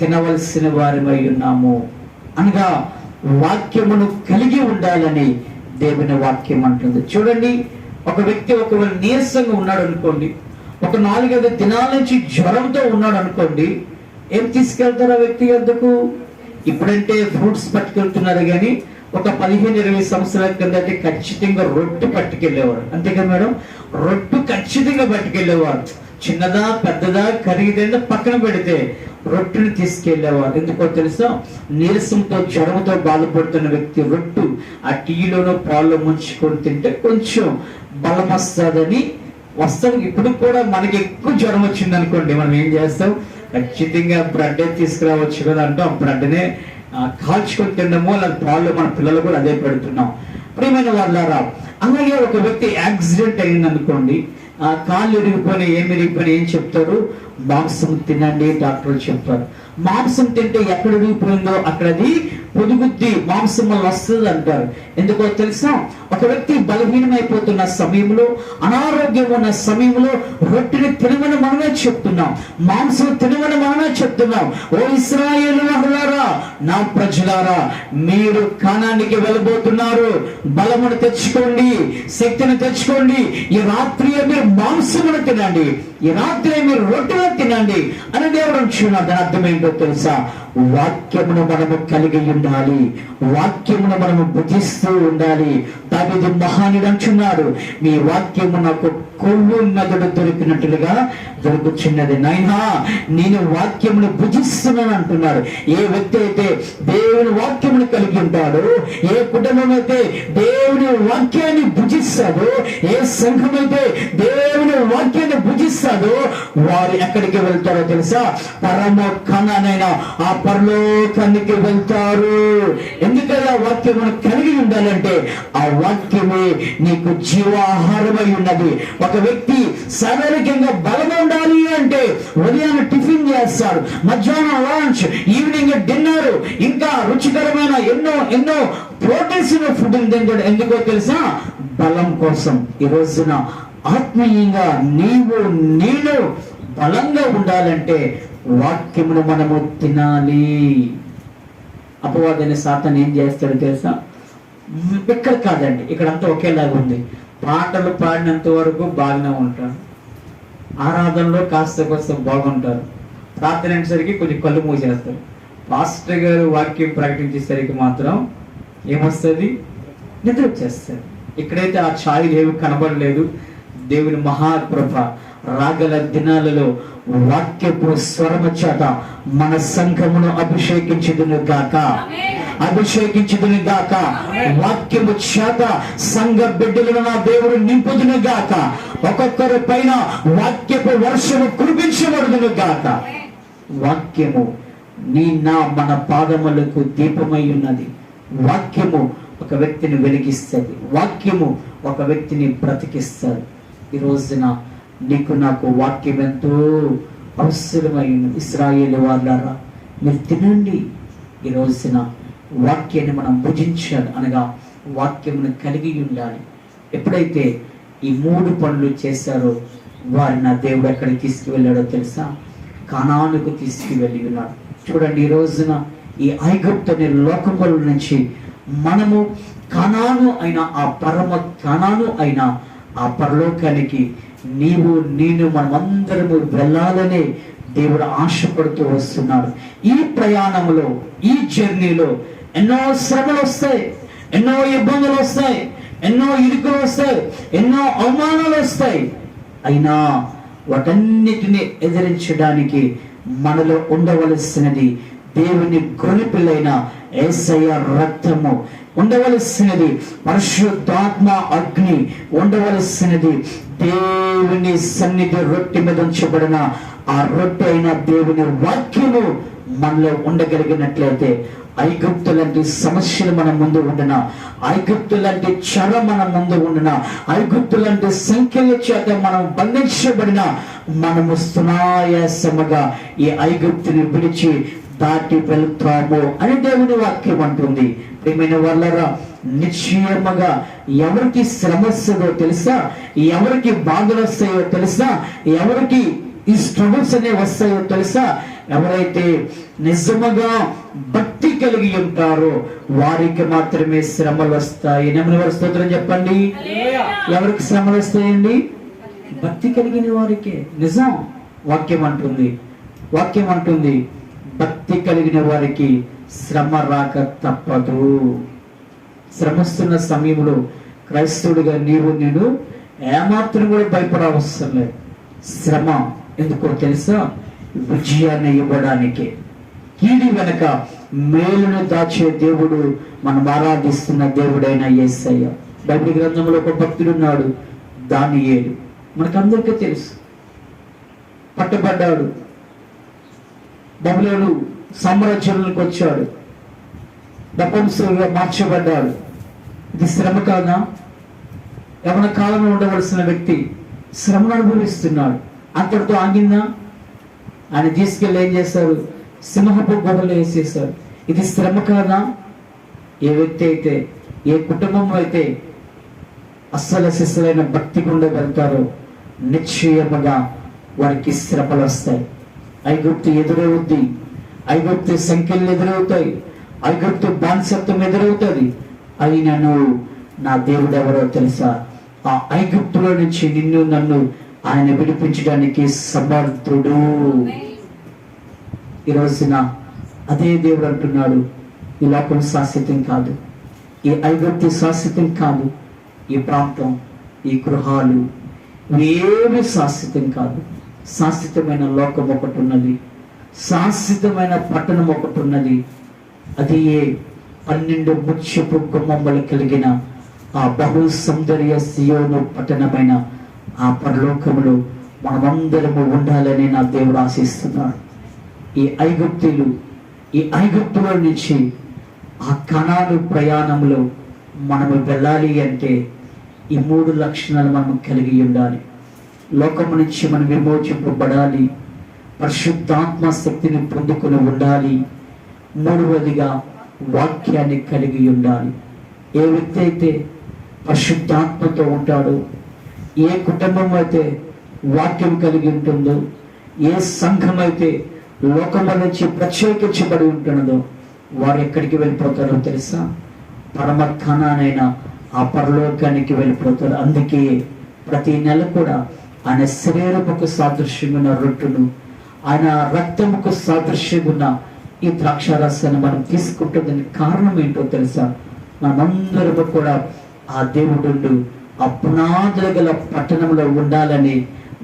తినవలసిన వారిమై ఉన్నాము అనగా వాక్యమును కలిగి ఉండాలని దేవుని వాక్యం అంటుంది. చూడండి, ఒక వ్యక్తి ఒకవేళ నీరసంగా ఉన్నాడు అనుకోండి, ఒక 4-5 దినాల నుంచి జ్వరంతో ఉన్నాడు అనుకోండి, ఏం తీసుకెళ్తారు ఆ వ్యక్తి వద్దకు? ఇప్పుడంటే ఫ్రూట్స్ పట్టుకెళ్తున్నారు, కానీ ఒక 15-20 సంవత్సరాల కిందటే ఖచ్చితంగా రొట్టె పట్టుకెళ్ళేవారు. అంతేగా మేడం? రొట్టె ఖచ్చితంగా పట్టుకెళ్ళేవారు. చిన్నదా పెద్దదా ఖరీదైనా పక్కన పెడితే రొట్టెను తీసుకెళ్లేవారు. ఎందుకో తెలుసా? నీరసంతో జ్వరంతో బాధపడుతున్న వ్యక్తి రొట్టు ఆ టీలోనో పాల్లో ముంచుకొని తింటే కొంచెం బలం వస్తుందని వస్తాం. ఇప్పుడు కూడా మనకి ఎక్కువ జ్వరం వచ్చింది అనుకోండి, మనం ఏం చేస్తాం, ఖచ్చితంగా బ్రెడ్ తీసుకురావచ్చు కదా అంటూ ఆ బ్రెడ్నే కాల్చుకొని తినడము, లేదా పాలు మన పిల్లలు కూడా అదే పెడుతున్నాం. ప్రియమైన వాళ్ళారా, అలాగే ఒక వ్యక్తి యాక్సిడెంట్ అయింది అనుకోండి, కాళ్ళు ఇరిగిపోయినా ఏం చెప్తారు, మాంసం తినండి డాక్టర్లు చెప్తారు. మాంసం తింటే ఎక్కడ ఇరిగిపోయిందో అక్కడ అది పొదుగుద్ది, మాంసం వల్ల వస్తుంది అంటారు. ఎందుకో తెలుసా, ఒక వ్యక్తి బలహీనమైపోతున్న సమయంలో, అనారోగ్యం ఉన్న సమయంలో రొట్టెని తినమని మనమే చెప్తున్నాం, మాంసం తినమని మనమే చెప్తున్నాం. ఓ ఇశ్రాయేలులారా, నా ప్రజలారా, మీరు కానానికి వెళ్ళబోతున్నారు, బలమును తెచ్చుకోండి, శక్తిని తెచ్చుకోండి. ఈ రాత్రి మీరు మాంసమును తినండి, ఈ రాత్రి మీరు రొట్టెలు తినండి అని దేవుడు అంటున్నాడు. దాని అర్థం ఏంటో తెలుసా, వాక్యమును మనము కలిగి ఉండాలి, వాక్యమును మనము భుజిస్తూ ఉండాలి. దావీదు మహానుడు అంటున్నాడు, మీ వాక్యము నాకు కొవ్వు మెదడు దొరికినట్లుగా దొరుకుతున్నది. నాయనా, నేను వాక్యమును భుజిస్తున్నాను అంటున్నాడు. ఏ వ్యక్తి అయితే దేవుని వాక్యమును కలిగి ఉంటాడో, ఏ కుటుంబం అయితే దేవుని వాక్యాన్ని భుజిస్తాడో, ఏ సంఘం అయితే దేవుని వాక్యాన్ని భుజిస్తాడో, వారు ఎక్కడికి వెళ్తారో తెలుసా, పరమ కణనైనా ఆ పరలోకానికి వెళ్తారు. ఎందుకంటే ఆ వాక్యమును కలిగి ఉండాలంటే ఆ వాక్యమే నీకు జీవాహారమై ఉన్నది. ఒక వ్యక్తి శారీరకంగా బలం ఉండాలి అంటే ఉదయాన్నే టిఫిన్ చేస్తారు, మధ్యాహ్నం లంచ్, ఈవినింగ్ డిన్నర్, ఇంకా రుచికరమైన ఎన్నో ప్రోటీన్స్ ఫుడ్ తింటాడు. ఎందుకో తెలుసా, బలం కోసం. ఈ రోజున ఆత్మీయంగా నేను బలంగా ఉండాలంటే వాక్యమును మనము తినాలి. అపవాదైన సాతాను ఏం చేస్తాడు తెలుసా, ఇక్కడ కాదండి, ఇక్కడంతా ఒకేలాగా ఉంది. పాటలు పాడినంత వరకు బాగానే ఉంటారు, ఆరాధనలో కాస్త బాగుంటారు, ప్రార్థన అనేసరికి కొంచెం కళ్ళు మూసేస్తారు. పాస్టర్ గారు వాక్యం ప్రకటించేసరికి మాత్రం ఏమొస్తుంది, నిద్ర వచ్చేస్తారు. ఇక్కడైతే ఆ ఛాయలు ఏమి కనబడలేదు. దేవుని మహాకృప రాగల దినాలలో వాక్యపు స్వరము చేత మన సంఘమును అభిషేకించుదును గాక, వాక్యము చేత సంఘ బిడ్డలను నా దేవుడు నింపుదును గాక, ఒక్కొక్కరి పైన వాక్యపు వర్షము కురిపించబడుదును గాక. వాక్యము మన పాదములకు దీపమై ఉన్నది. వాక్యము ఒక వ్యక్తిని వెలిగిస్తుంది, వాక్యము ఒక వ్యక్తిని బ్రతికిస్తుంది. ఈ రోజున నీకు నాకు వాక్యం ఎంతో అవసరమైన ఇశ్రాయేలు వాళ్ళారా, మీరు తినండి. ఈ రోజున వాక్యాన్ని మనం భుజించాలి, అనగా వాక్యమును కలిగి ఉండాలి. ఎప్పుడైతే ఈ 3 పనులు చేశారో వారిని నా దేవుడు ఎక్కడికి తీసుకువెళ్ళాడో తెలుసా, కానానుకు తీసుకువెళ్ళి ఉన్నాడు. చూడండి, ఈ రోజున ఈ ఐగుప్తు అనే లోకముల నుంచి మనము కానాను అయిన ఆ పరలోకానికి నేను మనమందరము వెళ్ళాలనే దేవుడు ఆశపడుతూ వస్తున్నాడు. ఈ ప్రయాణంలో, ఈ జర్నీలో ఎన్నో శ్రమలు వస్తాయి, ఎన్నో ఇబ్బందులు వస్తాయి, ఎన్నో ఇరుకులు వస్తాయి, ఎన్నో అవమానాలు వస్తాయి. అయినా వాటన్నిటిని ఎదిరించడానికి మనలో ఉండవలసినది దేవుని గొర్రెపిల్లైన యేసయ్య రక్తము, ఉండవలసినది పరిశుద్ధాత్మ అగ్ని, ఉండవలసినది దేవుని సన్నిధి రొట్టె మీద ఉంచబడిన ఆ రొట్టె అయిన దేవుని వాక్యము మనలో ఉండగలిగినట్లయితే ఐగుప్తు లాంటి సమస్యలు మన ముందు ఉండన, ఐగుప్తు లాంటి చెర మన ముందు ఉండన, ఐగుప్తు లాంటి సంఖ్యల చేత మనం బంధించబడిన మనము సునాయాసముగా ఈ ఐగుప్తుని విడిచి దాటి వెళ్తాము అని దేవుని వాక్యం అంటుంది. ప్రియమైన వాళ్ళరా, నిశ్చయముగా ఎవరికి శ్రమ వస్తుందో తెలుసా, ఎవరికి బాధలు వస్తాయో తెలుసా, ఎవరికి ఈ స్ట్రగుల్స్ అనేవి వస్తాయో తెలుసా, ఎవరైతే నిజముగా భక్తి కలిగి ఉంటారో వారికి మాత్రమే శ్రమలు వస్తాయి. నెమ్మది స్తోత్రం చెప్పండి. ఎవరికి శ్రమలు వస్తాయండి? భక్తి కలిగిన వారికి. నిజం, వాక్యం అంటుంది భక్తి కలిగిన వారికి శ్రమ రాక తప్పదు. శ్రమస్తున్న సమయంలో క్రైస్తవుడిగా నేను ఏమాత్రం కూడా భయపడవసరం లేదు. శ్రమ ఎందుకో తెలుసా, విజయాన్ని ఇవ్వడానికి. కీడి వెనక మేలును దాచే దేవుడు మనం ఆరాధిస్తున్న దేవుడైన యేసయ్య. బైబిల్ గ్రంథంలో ఒక భక్తుడు ఉన్నాడు, దానియేలు. మనకందరికీ తెలుసు. పట్టుబడ్డాడు, బబులోను సామ్రాజ్యంలోకి వచ్చాడు, నపుంసకుడిగా మార్చబడ్డాడు. ఇది శ్రమ కాదా? యవన కాలంలో ఉండవలసిన వ్యక్తి శ్రమను అనుభవిస్తున్నాడు. అంతటితో ఆగిందా? ఆయన తీసుకెళ్ళి ఏం చేశారు? సింహపు గుహలో వేసేశారు. ఇది శ్రమ కాదా? ఏ వ్యక్తి అయితే, ఏ కుటుంబంలో అయితే అస్సలు శిస్సులైన భక్తి గుండా వెళ్తారో నిశ్చయముగా వారికి శ్రమలు వస్తాయి. ఐగుప్తు ఎదురవుద్ది, ఐగుప్తు సంఖ్యలు ఎదురవుతాయి, ఐగుప్తు బానిసత్వం ఎదురవుతుంది. అయినను నా దేవుడు ఎవరో తెలుసా? ఆ ఐగుప్తులో నుంచి నిన్ను నన్ను ఆయన విడిపించడానికి సమర్థుడు. ఈ రోజున అదే దేవుడు అంటున్నాడు, ఈ లోకం శాశ్వతం కాదు, ఈ ఐగుప్తు శాశ్వతం కాదు, ఈ ప్రాంతం, ఈ గృహాలు ఏమి శాశ్వతం కాదు. శాశ్వతమైన లోకం ఒకటి ఉన్నది, శాశ్వతమైన పట్టణం ఒకటి ఉన్నది. అది 12 ముత్యపు గుమ్మములు కలిగిన ఆ బహు సౌందర్య సియోను పట్టణమైన ఆ పరలోకములో మనమందరము ఉండాలని నా దేవుడు ఆశిస్తున్నాడు. ఈ ఐగుప్తులో నుంచి ఆ కనాను ప్రయాణంలో మనము వెళ్ళాలి అంటే ఈ 3 లక్షణాలు మనం కలిగి ఉండాలి. లోకము నుంచి మనం విమోచింపబడాలి, పరిశుద్ధాత్మ శక్తిని పొందుకొని ఉండాలి, మూడవదిగా వాక్యాన్ని కలిగి ఉండాలి. ఏ వ్యక్తి అయితే పరిశుద్ధాత్మతో ఉంటాడో, ఏ కుటుంబం అయితే వాక్యం కలిగి ఉంటుందో, ఏ సంఘం అయితే లోకము నుంచి ప్రత్యేకించబడి ఉంటున్నదో వారు ఎక్కడికి వెళ్ళిపోతారో తెలుసా? పరమ కణానైన ఆ పరలోకానికి వెళ్ళిపోతారు. అందుకే ప్రతి నెల కూడా ఆయన శరీరముకు సాదృశ్యంగా ఉన్న రొట్టెను, ఆయన రక్తముకు సాదృశ్యంగా ఉన్న ఈ ద్రాక్షారసాన్ని మనం తీసుకుంటుందని కారణం ఏంటో తెలుసా? మనమందరము కూడా ఆ దేవుడు ఆ పునాదులు గల పట్టణంలో ఉండాలని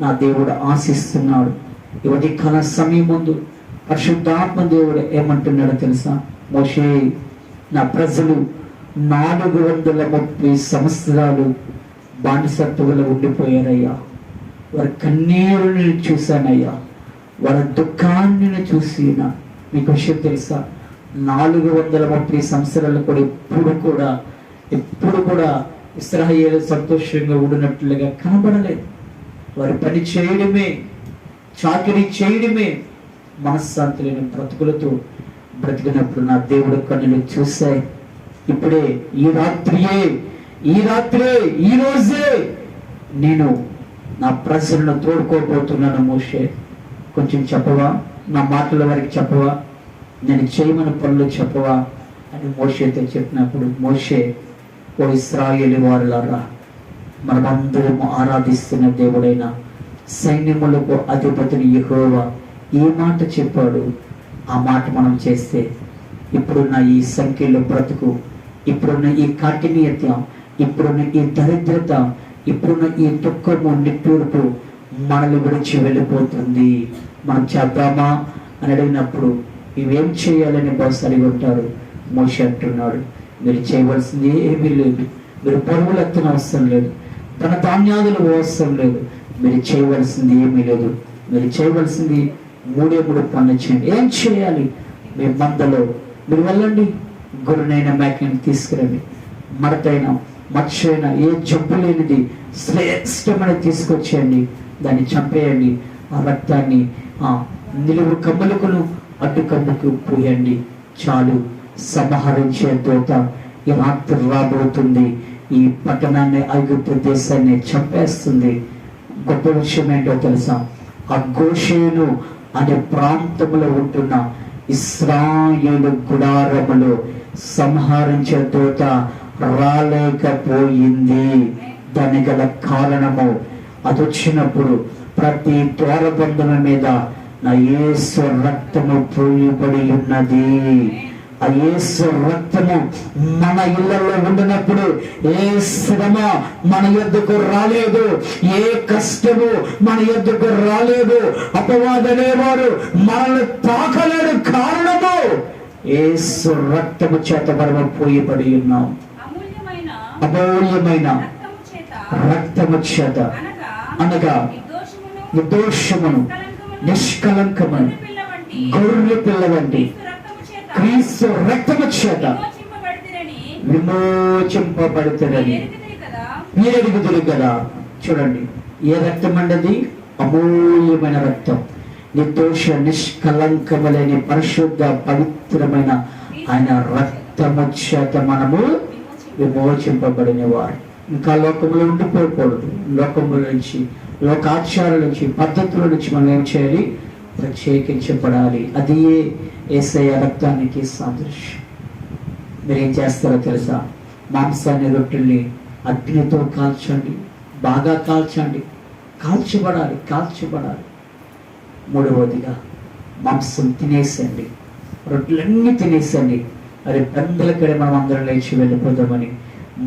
నా దేవుడు ఆశిస్తున్నాడు. ఈ ఉదయకాల సమయం ముందు పరిశుద్ధాత్మ దేవుడు ఏమంటున్నాడో తెలుసా? మోషే, నా ప్రజలు 430 సంవత్సరాలు బానిసత్వంలో ఉండిపోయారయ్యా. వారి కన్నీరుని చూశానయ్యా, వారి దుఃఖాన్ని చూసిన. మీకు విషయం తెలుసా? 430 సంవత్సరాలు కూడా ఎప్పుడు కూడా ఇశ్రాయేలు సంతోషంగా ఉండినట్లుగా కనబడలేదు. వారి పని చేయడమే, చాకరీ చేయడమే, మనశ్శాంతి లేని బ్రతుకులతో బ్రతికినప్పుడు నా దేవుడు కన్నులు చూశాయి. ఇప్పుడే ఈ రాత్రే ఈ రోజే నేను నా ప్రజలను తోడుకోబోతున్నాను. మోషే, కొంచెం చెప్పవా? నా మాటల వరకు చెప్పవా? నేను చేయమని పనులు చెప్పవా అని మోషేతో చెప్పినప్పుడు, మోషే, ఓ ఇశ్రాయేలు వారులారా, మనమందరము ఆరాధిస్తున్న దేవుడైన సైన్యములకు అధిపతిని యెహోవా ఏ మాట చెప్పాడు ఆ మాట మనం చేస్తే ఇప్పుడున్న ఈ సంఖ్యలో బ్రతుకు, ఇప్పుడున్న ఈ కాఠిన్యత, ఇప్పుడున్న ఈ దరిద్రత, ఇప్పుడున్న ఈ దుఃఖము, నిట్టూర్పు మనల్ని విడిచి వెళ్ళిపోతుంది. మనం చేద్దామా అని అడిగినప్పుడు ఇవేం చేయాలని బహుశా అడిగి ఉంటారు. మోషే అంటున్నాడు, మీరు చేయవలసింది ఏమీ లేదు, మీరు పరుగులు ఎత్తన అవసరం లేదు, తన ధాన్యాదులు అవసరం లేదు, మీరు చేయవలసింది ఏమీ లేదు. మీరు చేయవలసింది 3 పనులు చేయండి. ఏం చేయాలి? మీ మందలో మీరు వెళ్ళండి, గొర్రెనైనా మేకని తీసుకురండి, మడతైన మచ్చైన ఏ జబ్బు లేనిది శ్రేష్టమైన తీసుకొచ్చేయండి, దాన్ని చంపేయండి, ఆ రక్తాన్ని నిలువు కమ్ములకును అడ్డు కమ్ముకు పోయండి, చాలు. సంహరించే దూత ఈ రాత్రి రాబోతుంది, ఈ పట్టణాన్ని, ఐగుప్తు దేశాన్ని చంపేస్తుంది. గొప్ప విషయం ఏంటో తెలుసా? ఆ గోషేను అనే ప్రాంతంలో ఉంటున్న ఇశ్రాయేలు గుడారములో సంహరించే దూత రాలేకపోయింది. దాని గల కారణము, అది వచ్చినప్పుడు ప్రతి ద్వారబంధం మీద నా యేసు రక్తము పోయబడి ఉన్నది. ఆ యేసు రక్తము మన ఇళ్లలో ఉండినప్పుడు ఏ శ్రమ మన యొద్దకు రాలేదు, ఏ కష్టము మన యొద్దకు రాలేదు, అపవాదనేవాడు మనల్ని తాకలేడు. కారణము యేసు రక్తము చేత మనము పోయబడి ఉన్నాం. అమూల్యమైన రక్తము చేత అనగా నిర్దోషమును నిష్కలంకమును గొర్రె పిల్ల వంటి క్రీస్తు రక్తము చేత విమోచింపబడుతుందని మీరు ఎరుగుదురు కదా. చూడండి, ఏ రక్తం అండది? అమూల్యమైన రక్తం. నిర్దోష నిష్కలంకములేని పరిశుద్ధ పవిత్రమైన ఆయన రక్తము చేత మనము విమోచింపబడిన వారు. ఇంకా లోకంలో ఉండిపోకూడదు. లోకముల నుంచి, లోకాచారాల నుంచి, పద్ధతుల నుంచి మనం ఏం చేయాలి? ప్రత్యేకించబడాలి. అది యేసయ్య రక్తానికి సాదృశ్యం. మీరేం చేస్తారో తెలుసా? మాంసాన్ని, రొట్టెల్ని అగ్నితో కాల్చండి, బాగా కాల్చండి, కాల్చబడాలి. మూడవదిగా మాంసం తినేసండి, రొట్టెలన్నీ తినేసండి. అది పెందలకడే మనం అందరం లేచి వెళ్ళిపోదామని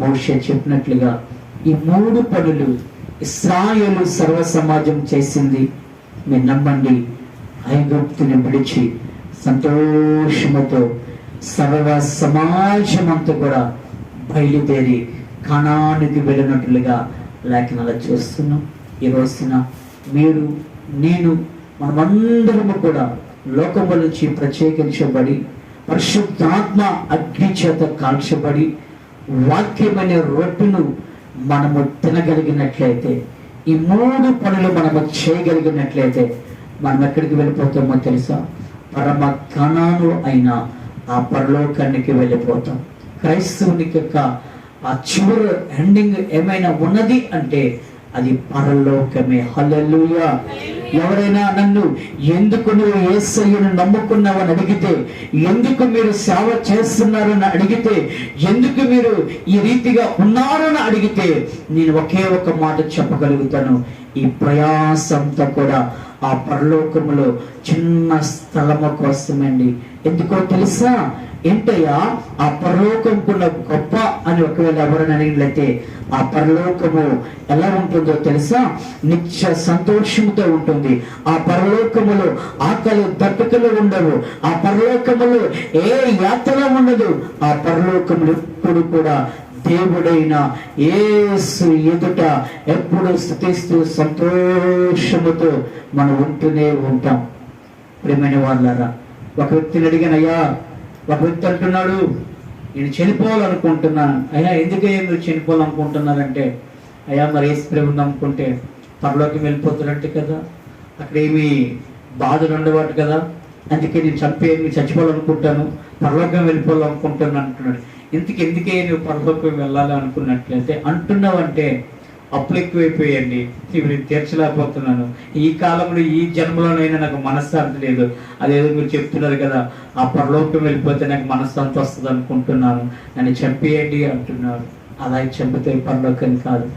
మోషే చెప్పినట్లుగా ఈ 3 పనులు ఇశ్రాయేలు సర్వ సమాజం చేసింది. మీరు నమ్మండి, ఐగుప్తుని విడిచి సంతోషముతో సర్వ సమాజం అంతా కూడా బయలుదేరి కనానికి వెళ్ళినట్లుగా లేఖనాలు చూస్తున్నాం. ఈ రోజున మీరు, నేను, మనమందరము కూడా లోకము నుంచి ప్రత్యేకించబడి పరిశుద్ధాత్మ అగ్ని చేత కాల్చబడి వాక్యమైన రొట్టెను మనము తినగలిగినట్లయితే, ఈ 3 పనులు మనము చేయగలిగినట్లయితే మనం ఎక్కడికి వెళ్ళిపోతామో తెలుసా? పరమ కణాను అయిన ఆ పరలోకానికి వెళ్ళిపోతాం. క్రైస్తవునికి యొక్క ఆ చివరి ఎండింగ్ ఏమైనా ఉన్నది అంటే అది పరలోకమే. హల్లెలూయా. ఎవరైనా నన్ను ఎందుకు నువ్వు యేసయ్యను నమ్ముకున్నావని అడిగితే, ఎందుకు మీరు సేవ చేస్తున్నారని అడిగితే, ఎందుకు మీరు ఈ రీతిగా ఉన్నారని అడిగితే, నేను ఒకే ఒక మాట చెప్పగలుగుతాను. ఈ ప్రయాసంతో కూడా ఆ పరలోకములో చిన్న స్థలము కోసమండి. ఎందుకో తెలుసా? ఏంటయ్యా ఆ పరలోకంకున్న గొప్ప అని ఒకవేళ ఎవరైనా అడిగినట్లయితే, ఆ పరలోకము ఎలా ఉంటుందో తెలుసా? నిత్య సంతోషంతో ఉంటుంది. ఆ పరలోకములో ఆకలి దట్టకలు ఉండవు. ఆ పరలోకములో ఏ యాత్ర ఉండదు. ఆ పరలోకములు ఎప్పుడు కూడా దేవుడైన యేసు ఎదుట ఎప్పుడు స్తుతిస్తూ సంతోషముతో మనం ఉంటూనే ఉంటాం. ప్రియమైన వాళ్ళారా, ఒక వ్యక్తిని అడిగానయ్యా, ఒక వ్యక్తి అంటున్నాడు, నేను చనిపోవాలనుకుంటున్నాను. అయ్యా, ఎందుకయ్యా మీరు చనిపోవాలనుకుంటున్నారంటే, అయ్యా మరి యేసు ప్రభువుని నమ్ముకుంటే పరలోకి వెళ్ళిపోతారంటే కదా, అక్కడ ఏమి బాధలు ఉండవాటు కదా, అందుకే నేను చచ్చిపోవాలనుకుంటాను, పరలోకం వెళ్ళిపోవాలనుకుంటాను అంటున్నాడు. ఎందుకే నువ్వు పరలోకం వెళ్ళాలి అనుకున్నట్లయితే, అంటున్నావంటే అప్పులు ఎక్కువైపోయాయండి, ఇప్పుడు తీర్చలేకపోతున్నాను, ఈ కాలంలో ఈ జన్మలోనైనా నాకు మనశ్శాంతి లేదు, అదేదో మీరు చెప్తున్నారు కదా, ఆ పరలోకం వెళ్ళిపోతే నాకు మనశ్శాంతి వస్తుంది అనుకుంటున్నాను, నన్ను చంపేయండి అంటున్నాడు. అలా చంపితే పరలోకం కాదు.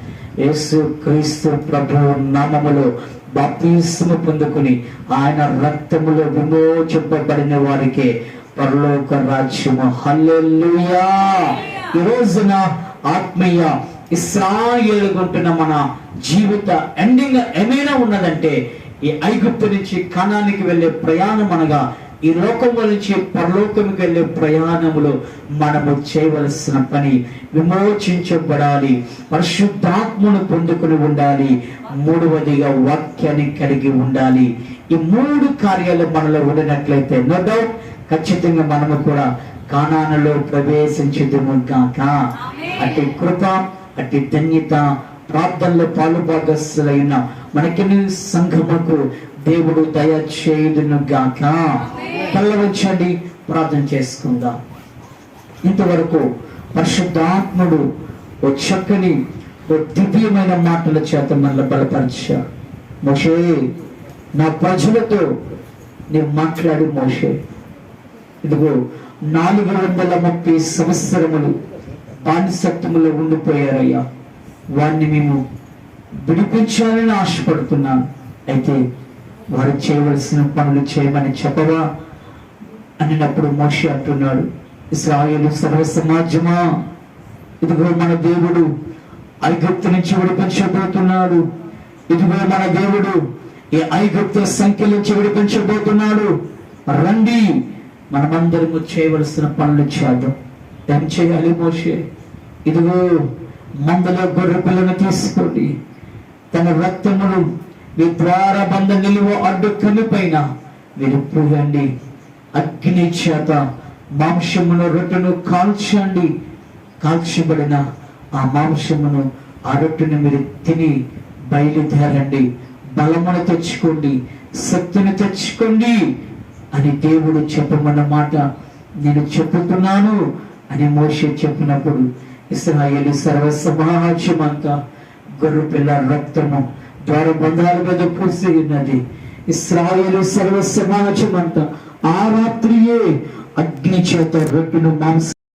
యేసు క్రీస్తు ప్రభు నామములో బాప్తిస్మము పొందుకుని ఆయన రక్తములో విమోచింపబడిన వారికే పరలోక రాజ్యము. హల్లెలూయా. ఈ రోజున ఆత్మీయ ఇశ్రాయేలుకుంటున్న మన జీవిత ఎండింగ్ ఏమైనా ఉన్నదంటే, ఈ ఐగుప్తు నుంచి కనానికి వెళ్ళే ప్రయాణం అనగా ఈ లోకము నుంచి పరలోకముకి వెళ్ళే ప్రయాణములో మనము చేయవలసిన పని విమోచించబడాలి, పరిశుద్ధాత్మను పొందుకుని ఉండాలి, మూడవదిగా వాక్యాన్ని కలిగి ఉండాలి. ఈ 3 కార్యాలు మనలో ఉండినట్లయితే నో డౌట్ ఖచ్చితంగా మనము కూడా కానానులో ప్రవేశించుదుము గాక. అట్టి కృప, అట్టి ధన్యత ప్రార్థనలో పాలుభాగస్తులైన మనకి సంఘముకు దేవుడు దయచేయుదును గాక. కళ్ళవచ్చండి, ప్రార్థన చేసుకుందాం. ఇంతవరకు పరిశుద్ధాత్ముడు ఓ చక్కని ఓ దివ్యమైన మాటల చేత మనల్ని బలపరిచాడు. మోషే, నా ప్రజలతో నేను మాట్లాడి మోషే, ఇదిగో 430 సంవత్సరములు బానిసత్వములో ఉండిపోయారయ్యా, వారిని మేము విడిపించాలని ఆశపడుతున్నాను. అయితే వారు చేయవలసిన పనులు చేయమని చెప్పవా అన్నప్పుడు మోషే అంటున్నాడు, ఇశ్రాయేలు సర్వ సమాజమా, ఇదిగో మన దేవుడు ఐగుప్తు నుంచి విడిపించబోతున్నాడు. ఇదిగో మన దేవుడు ఈ ఐగుప్తు సంఖ్య నుంచి విడిపించబోతున్నాడు. రండి, మనమందరము చేయవలసిన పనులు చేద్దాం. ఏం చేయాలి మోషే? ఇదిగో మందలో గొర్రె పిల్లను తీసుకోండి, తన రక్తమును మీ ద్వారబంధ నిలువ అడ్డు కనిపైన మీరు పూయండి. అగ్ని చేత మాంసమును రొట్టెను కాల్చండి. కాల్చబడిన ఆ మాంసమును ఆ రొట్టెను మీరు తిని బయలుదేరండి. బలమును తెచ్చుకోండి, శక్తిని తెచ్చుకోండి అని దేవుడు చెప్పమన్న మాట నేను చెప్పుతున్నాను అని మోషే చెప్పినప్పుడు ఇశ్రాయేలు సర్వ సమాజమంతా గొర్రెపిల్ల రక్తము ద్వారబంధాల మీద పూసి ఉన్నది. ఇశ్రాయేలు సర్వ సమాజమంతా ఆ రాత్రియే అగ్ని చేత రొట్టెను మాంసం